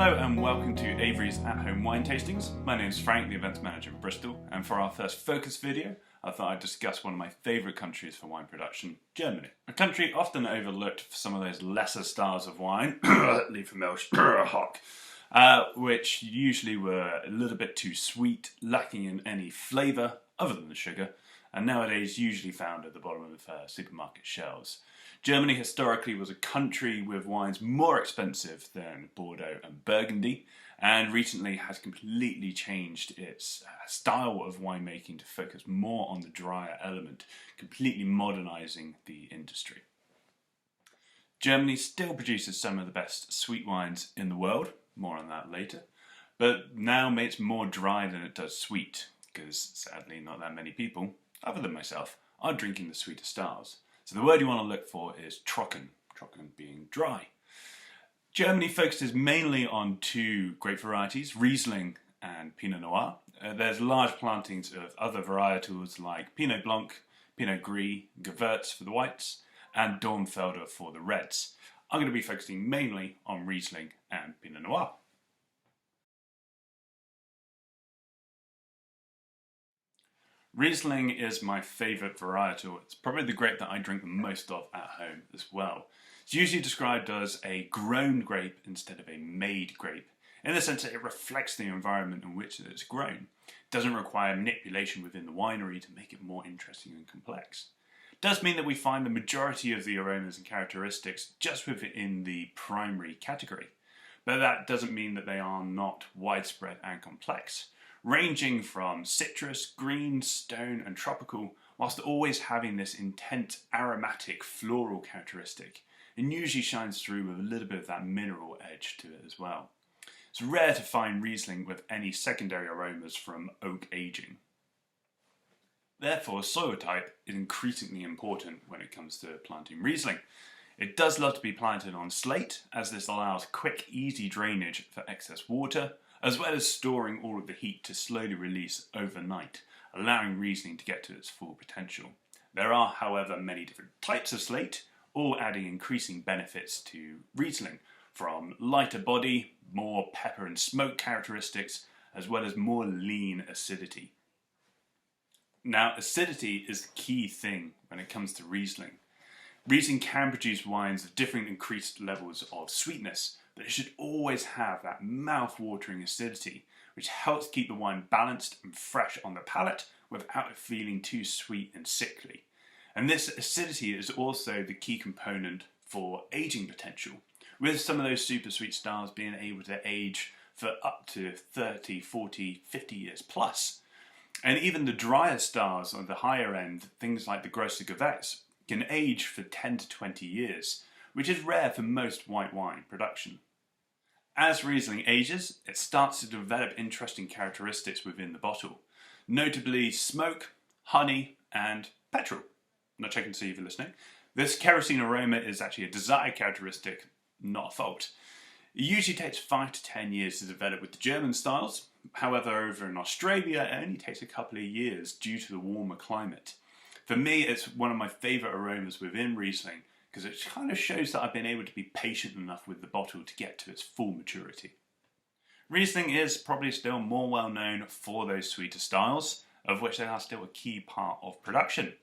Hello and welcome to Averys at-home wine tastings. My name is Frank, the events manager in Bristol, and for our first focus video, I thought I'd discuss one of my favourite countries for wine production, Germany. A country often overlooked for some of those lesser styles of wine, which usually were a little bit too sweet, lacking in any flavour other than the sugar, and nowadays usually found at the bottom of supermarket shelves. Germany historically was a country with wines more expensive than Bordeaux and Burgundy, and recently has completely changed its style of winemaking to focus more on the drier element, completely modernising the industry. Germany still produces some of the best sweet wines in the world, more on that later, but now makes more dry than it does sweet, because sadly not that many people, other than myself, are drinking the sweeter styles. So the word you want to look for is trocken, trocken being dry. Germany focuses mainly on two grape varieties, Riesling and Pinot Noir. There's large plantings of other varietals like Pinot Blanc, Pinot Gris, Gewürz for the whites, and Dornfelder for the reds. I'm going to be focusing mainly on Riesling and Pinot Noir. Riesling is my favourite varietal. It's probably the grape that I drink the most of at home as well. It's usually described as a grown grape instead of a made grape, in the sense that it reflects the environment in which it's grown. It doesn't require manipulation within the winery to make it more interesting and complex. It does mean that we find the majority of the aromas and characteristics just within the primary category, but that doesn't mean that they are not widespread and complex, ranging from citrus, green, stone and tropical, whilst always having this intense aromatic floral characteristic, and usually shines through with a little bit of that mineral edge to it as well. It's rare to find Riesling with any secondary aromas from oak aging. Therefore, soil type is increasingly important when it comes to planting Riesling. It does love to be planted on slate, as this allows quick, easy drainage for excess water, as well as storing all of the heat to slowly release overnight, allowing Riesling to get to its full potential. There are, however, many different types of slate, all adding increasing benefits to Riesling, from lighter body, more pepper and smoke characteristics, as well as more lean acidity. Now, acidity is the key thing when it comes to Riesling. Riesling can produce wines of different increased levels of sweetness, but it should always have that mouth-watering acidity, which helps keep the wine balanced and fresh on the palate without it feeling too sweet and sickly. And this acidity is also the key component for aging potential, with some of those super sweet styles being able to age for up to 30, 40, 50 years plus. And even the drier styles on the higher end, things like the Grosser Gewächs, can age for 10 to 20 years, which is rare for most white wine production. As Riesling ages, it starts to develop interesting characteristics within the bottle, notably smoke, honey, and petrol. I'm not checking to see if you're listening. This kerosene aroma is actually a desired characteristic, not a fault. It usually takes 5 to 10 years to develop with the German styles. However, over in Australia, it only takes a couple of years due to the warmer climate. For me, it's one of my favourite aromas within Riesling, because it kind of shows that I've been able to be patient enough with the bottle to get to its full maturity. Riesling is probably still more well known for those sweeter styles, of which they are still a key part of production.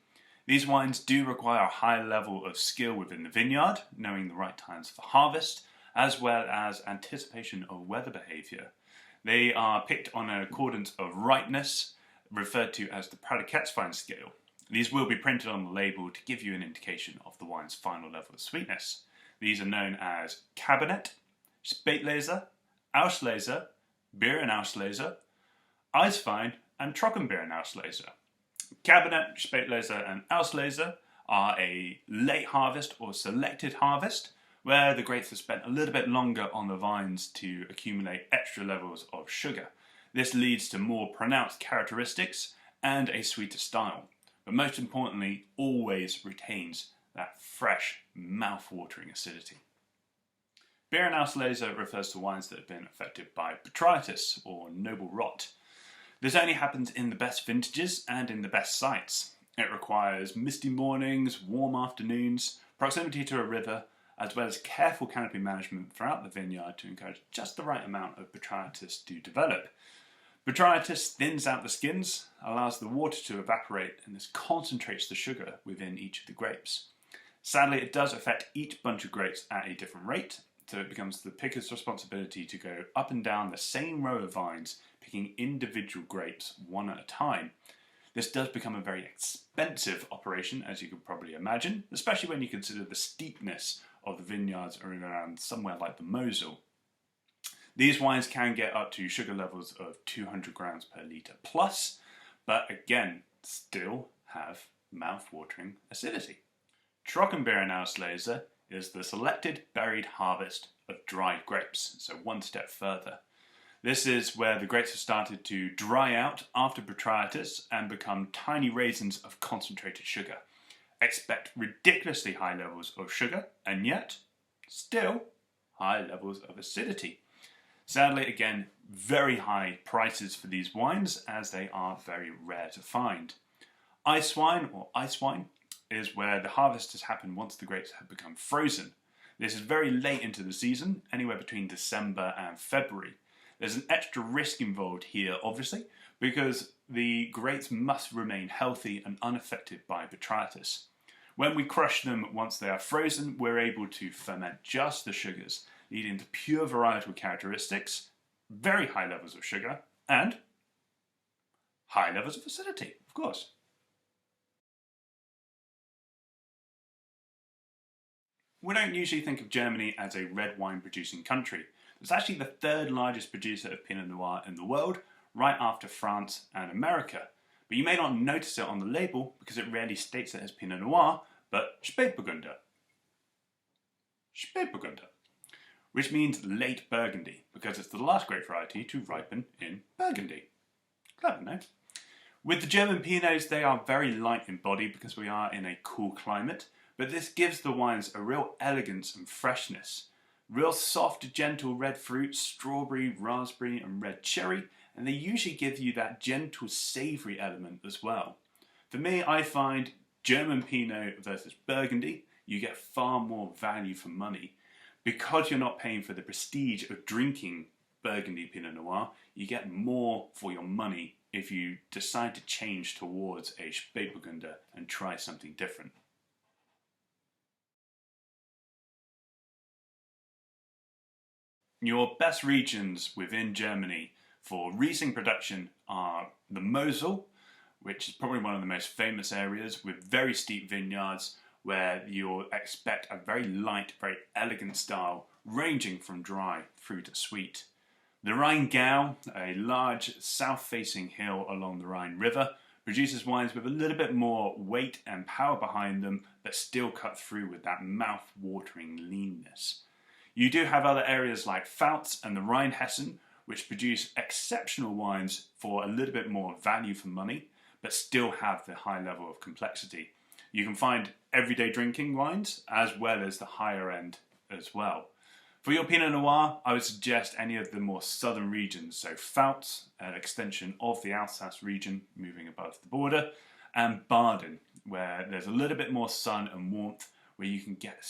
These wines do require a high level of skill within the vineyard, knowing the right times for harvest, as well as anticipation of weather behaviour. They are picked on an accordance of ripeness, referred to as the Prädikatswein scale. These will be printed on the label to give you an indication of the wine's final level of sweetness. These are known as Cabernet, Spätlese, Auslese, Beerenauslese, Eiswein, and Trockenbeerenauslese. Cabernet, Spätlese, and Auslese are a late harvest or selected harvest, where the grapes have spent a little bit longer on the vines to accumulate extra levels of sugar. This leads to more pronounced characteristics and a sweeter style, but most importantly, always retains that fresh, mouth-watering acidity. Beerenauslese refers to wines that have been affected by botrytis or noble rot. This only happens in the best vintages and in the best sites. It requires misty mornings, warm afternoons, proximity to a river, as well as careful canopy management throughout the vineyard to encourage just the right amount of botrytis to develop. Botrytis thins out the skins, allows the water to evaporate, and this concentrates the sugar within each of the grapes. Sadly, it does affect each bunch of grapes at a different rate, so it becomes the picker's responsibility to go up and down the same row of vines, picking individual grapes one at a time. This does become a very expensive operation, as you can probably imagine, especially when you consider the steepness of the vineyards around somewhere like the Mosel. These wines can get up to sugar levels of 200 grams per litre plus, but again, still have mouth-watering acidity. Trockenbeerenauslese is the selected buried harvest of dried grapes, so one step further. This is where the grapes have started to dry out after botrytis and become tiny raisins of concentrated sugar. Expect ridiculously high levels of sugar, and yet, still, high levels of acidity. Sadly, again, very high prices for these wines, as they are very rare to find. Ice wine, or ice wine, is where the harvest has happened once the grapes have become frozen. This is very late into the season, anywhere between December and February. There's an extra risk involved here, obviously, because the grapes must remain healthy and unaffected by botrytis. When we crush them once they are frozen, we're able to ferment just the sugars, leading to pure varietal characteristics, very high levels of sugar, and high levels of acidity, of course. We don't usually think of Germany as a red wine producing country. It's actually the third largest producer of Pinot Noir in the world, right after France and America. But you may not notice it on the label because it rarely states it as Pinot Noir, but Spätburgunder. Spätburgunder, which means late Burgundy, because it's the last grape variety to ripen in Burgundy. Clever, no? With the German Pinots, they are very light in body because we are in a cool climate, but this gives the wines a real elegance and freshness. Real soft, gentle red fruit, strawberry, raspberry and red cherry, and they usually give you that gentle savoury element as well. For me, I find German Pinot versus Burgundy, you get far more value for money. Because you're not paying for the prestige of drinking Burgundy Pinot Noir, you get more for your money if you decide to change towards a Spätburgunder and try something different. Your best regions within Germany for Riesling production are the Mosel, which is probably one of the most famous areas with very steep vineyards where you'll expect a very light, very elegant style ranging from dry through to sweet. The Rheingau, a large south-facing hill along the Rhine River, produces wines with a little bit more weight and power behind them but still cut through with that mouth-watering leanness. You do have other areas like Pfalz and the Rheinhessen, which produce exceptional wines for a little bit more value for money, but still have the high level of complexity. You can find everyday drinking wines, as well as the higher end as well. For your Pinot Noir, I would suggest any of the more southern regions, so Pfalz, an extension of the Alsace region, moving above the border, and Baden, where there's a little bit more sun and warmth, where you can get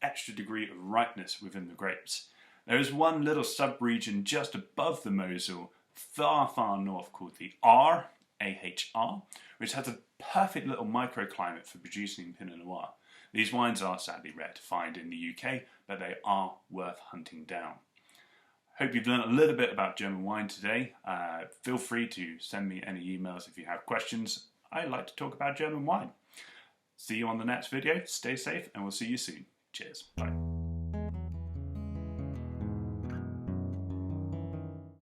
extra degree of ripeness within the grapes. There is one little sub-region just above the Mosel, far north, called the Ahr, A-H-R, which has a perfect little microclimate for producing Pinot Noir. These wines are sadly rare to find in the UK, but they are worth hunting down. Hope you've learned a little bit about German wine today. Feel free to send me any emails if you have questions. I like to talk about German wine. See you on the next video, stay safe, and we'll see you soon. Cheers. Bye.